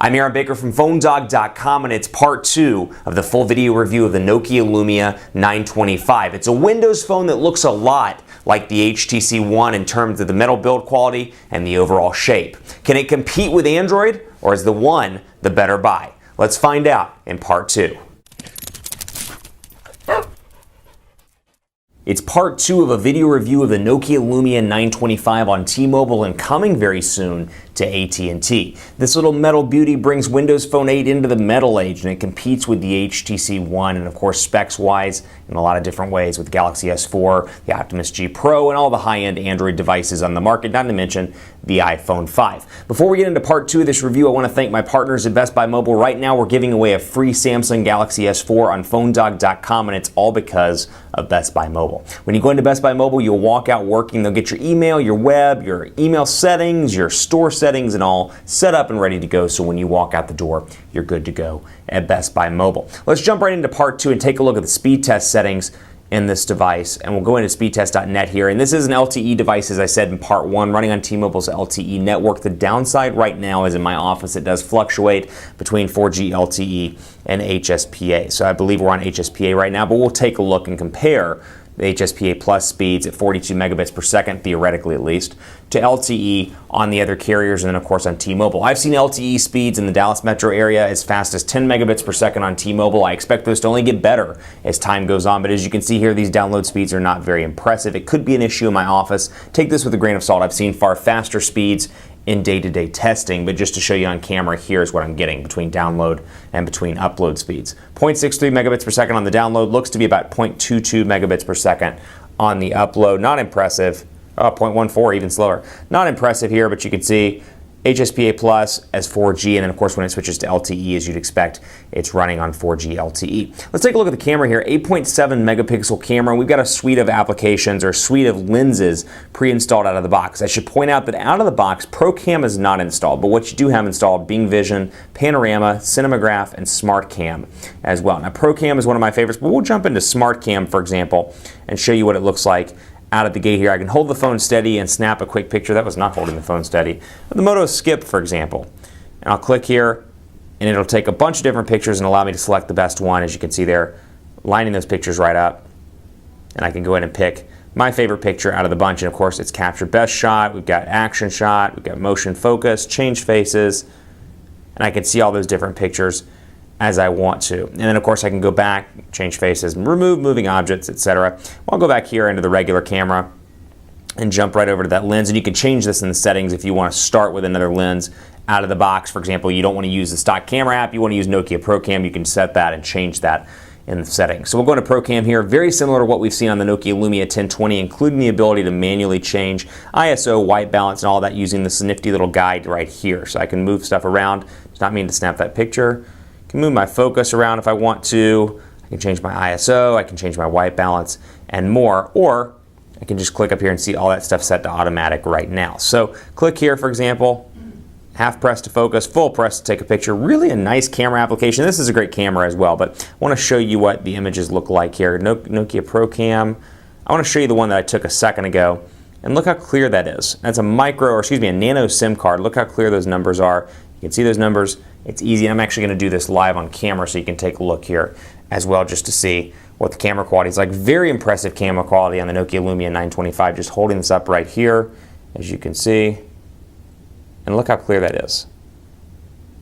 I'm Aaron Baker from PhoneDog.com, and it's part 2 of the full video review of the Nokia Lumia 925. It's a Windows phone that looks a lot like the HTC One in terms of the metal build quality and the overall shape. Can it compete with Android, or is the One the better buy? Let's find out in part 2. It's part 2 of a video review of the Nokia Lumia 925 on T-Mobile and coming very soon to AT&T. This little metal beauty brings Windows Phone 8 into the metal age, and it competes with the HTC One and of course specs-wise in a lot of different ways with Galaxy S4, the Optimus G Pro, and all the high-end Android devices on the market, not to mention the iPhone 5. Before we get into part 2 of this review, I want to thank my partners at Best Buy Mobile. Right now we're giving away a free Samsung Galaxy S4 on PhoneDog.com, and it's all because of Best Buy Mobile. When you go into Best Buy Mobile, you'll walk out working. They'll get your email, your web, your email settings, your store settings, and all set up and ready to go. So when you walk out the door, you're good to go at Best Buy Mobile. Let's jump right into part 2 and take a look at the speed test settings in this device, and we'll go into speedtest.net here. And this is an LTE device, as I said in part 1, running on T-Mobile's LTE network. The downside right now is in my office it does fluctuate between 4G LTE and HSPA. So I believe we're on HSPA right now, but we'll take a look and compare the HSPA plus speeds at 42 megabits per second, theoretically at least, to LTE on the other carriers, and then of course on T-Mobile. I've seen LTE speeds in the Dallas metro area as fast as 10 megabits per second on T-Mobile. I expect those to only get better as time goes on, but as you can see here, these download speeds are not very impressive. It could be an issue in my office. Take this with a grain of salt. I've seen far faster speeds in day-to-day testing, but just to show you on camera, here's what I'm getting between download and between upload speeds. 0.63 megabits per second on the download, looks to be about 0.22 megabits per second on the upload. Not impressive. 0.14, even slower. Not impressive here, but you can see HSPA plus as 4G, and then of course when it switches to LTE, as you'd expect, it's running on 4G LTE. Let's take a look at the camera here. 8.7 megapixel camera. We've got a suite of applications or a suite of lenses pre-installed out of the box. I should point out that out of the box, ProCam is not installed, but what you do have installed, Bing Vision, Panorama, Cinemagraph, and SmartCam as well. Now ProCam is one of my favorites, but we'll jump into SmartCam, for example, and show you what it looks like out of the gate here. I can hold the phone steady and snap a quick picture. That was not holding the phone steady. But the Moto Skip, for example. And I'll click here, and it'll take a bunch of different pictures and allow me to select the best one, as you can see there, lining those pictures right up. And I can go in and pick my favorite picture out of the bunch. And of course, it's capture best shot. We've got action shot. We've got motion focus, change faces. And I can see all those different pictures as I want to. And then of course I can go back, change faces, remove moving objects, etc. I'll go back here into the regular camera and jump right over to that lens, and you can change this in the settings if you want to start with another lens out of the box. For example, you don't want to use the stock camera app, you want to use Nokia ProCam, you can set that and change that in the settings. So we'll go into ProCam here, very similar to what we've seen on the Nokia Lumia 1020, including the ability to manually change ISO, white balance, and all that using this nifty little guide right here. So I can move stuff around. Does not mean to snap that picture. I can move my focus around if I want to. I can change my ISO, I can change my white balance, and more. Or I can just click up here and see all that stuff set to automatic right now. So click here, for example, half press to focus, full press to take a picture. Really a nice camera application. This is a great camera as well, but I want to show you what the images look like here. Nokia ProCam. I want to show you the one that I took a second ago. And look how clear that is. That's a a nano SIM card. Look how clear those numbers are. You can see those numbers. It's easy. I'm actually going to do this live on camera so you can take a look here as well just to see what the camera quality is like. Very impressive camera quality on the Nokia Lumia 925. Just holding this up right here, as you can see. And look how clear that is.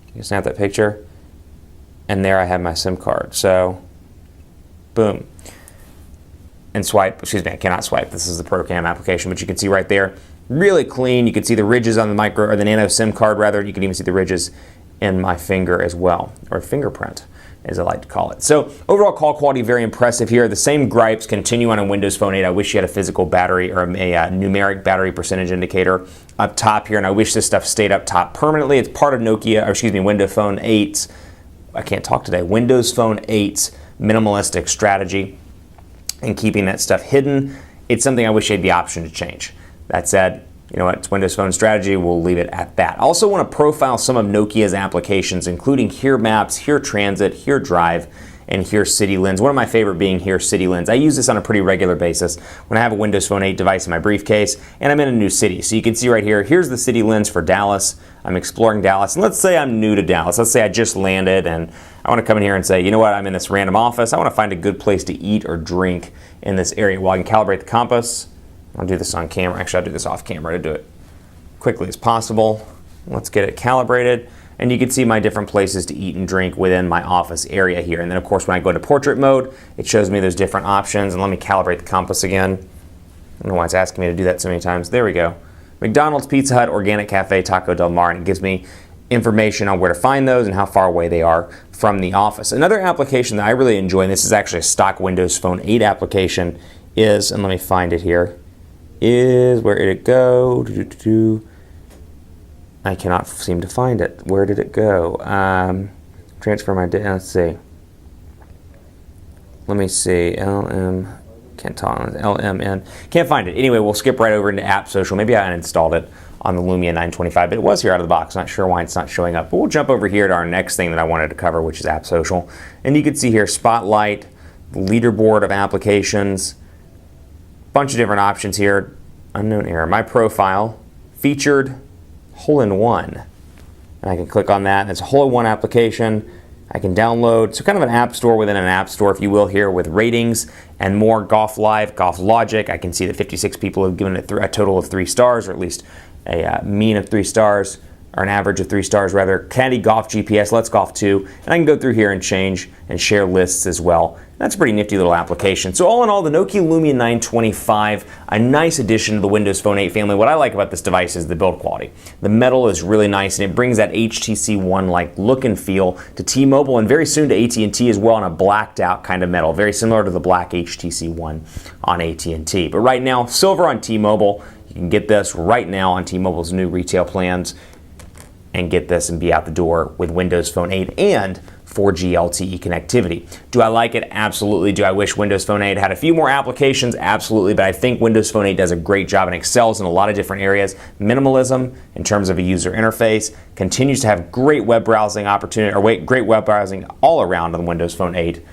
You can snap that picture. And there I have my SIM card. So, boom. And swipe. Excuse me, I cannot swipe. This is the ProCam application, but you can see right there, really clean. You can see the ridges on the nano SIM card rather. You can even see the ridges in my finger as well, or fingerprint, as I like to call it. So overall call quality, very impressive here. The same gripes continue on a Windows Phone 8. I wish you had a physical battery or a numeric battery percentage indicator up top here, and I wish this stuff stayed up top permanently. It's part of Windows Phone 8's, Windows Phone 8's minimalistic strategy and keeping that stuff hidden. It's something I wish you had the option to change. That said, you know what, it's Windows Phone strategy, we'll leave it at that. I also want to profile some of Nokia's applications, including Here Maps, Here Transit, Here Drive, and Here City Lens. One of my favorite being Here City Lens. I use this on a pretty regular basis when I have a Windows Phone 8 device in my briefcase and I'm in a new city. So you can see right here, here's the city lens for Dallas. I'm exploring Dallas, and let's say I'm new to Dallas. Let's say I just landed and I want to come in here and say, you know what, I'm in this random office. I want to find a good place to eat or drink in this area. Well, I can calibrate the compass. I'll do this on camera. Actually, I'll do this off camera to do it quickly as possible. Let's get it calibrated. And you can see my different places to eat and drink within my office area here. And then of course when I go to portrait mode, it shows me those different options. And let me calibrate the compass again. I don't know why it's asking me to do that so many times. There we go. McDonald's, Pizza Hut, Organic Cafe, Taco Del Mar, and it gives me information on where to find those and how far away they are from the office. Another application that I really enjoy, and this is actually a stock Windows Phone 8 application, is, and let me find it here, is, where did it go? I cannot seem to find it. Where did it go? Transfer my data. Let's see. Let me see. LMN. Can't find it. Anyway, we'll skip right over into App Social. Maybe I uninstalled it on the Lumia 925, but it was here out of the box. Not sure why it's not showing up. But we'll jump over here to our next thing that I wanted to cover, which is App Social. And you can see here Spotlight, the leaderboard of applications, bunch of different options here. Unknown error. My profile, featured, hole-in-one. And I can click on that. It's a hole-in-one application. I can download, so kind of an app store within an app store, if you will, here with ratings and more. Golf Live, Golf Logic. I can see that 56 people have given it a total of 3 stars, or at least a mean of 3 stars, or an average of 3 stars rather. Caddy, Golf GPS, Let's Golf 2, and I can go through here and change and share lists as well. That's a pretty nifty little application. So all in all, the Nokia Lumia 925, a nice addition to the Windows Phone 8 family. What I like about this device is the build quality. The metal is really nice, and it brings that HTC One-like look and feel to T-Mobile, and very soon to AT&T as well, in a blacked out kind of metal, very similar to the black HTC One on AT&T. But right now, silver on T-Mobile. You can get this right now on T-Mobile's new retail plans and get this and be out the door with Windows Phone 8 and 4G LTE connectivity. Do I like it? Absolutely. Do I wish Windows Phone 8 had a few more applications? Absolutely. But I think Windows Phone 8 does a great job and excels in a lot of different areas. Minimalism in terms of a user interface, continues to have great web browsing opportunity, or great web browsing all around on Windows Phone 8.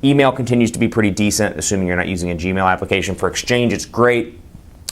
Email continues to be pretty decent, assuming you're not using a Gmail application. For Exchange, it's great.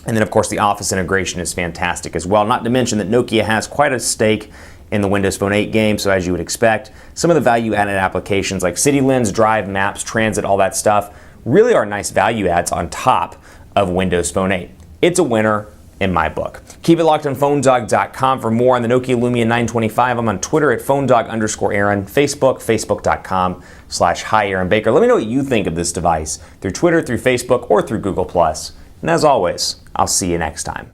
And then of course the Office integration is fantastic as well. Not to mention that Nokia has quite a stake in the Windows Phone 8 game, so as you would expect, some of the value-added applications like City Lens, Drive, Maps, Transit, all that stuff really are nice value adds on top of Windows Phone 8. It's a winner in my book. Keep it locked on PhoneDog.com for more on the Nokia Lumia 925. I'm on Twitter at PhoneDog_Aaron, Facebook, Facebook.com/HiAaronBaker. Let me know what you think of this device through Twitter, through Facebook, or through Google+. And as always, I'll see you next time.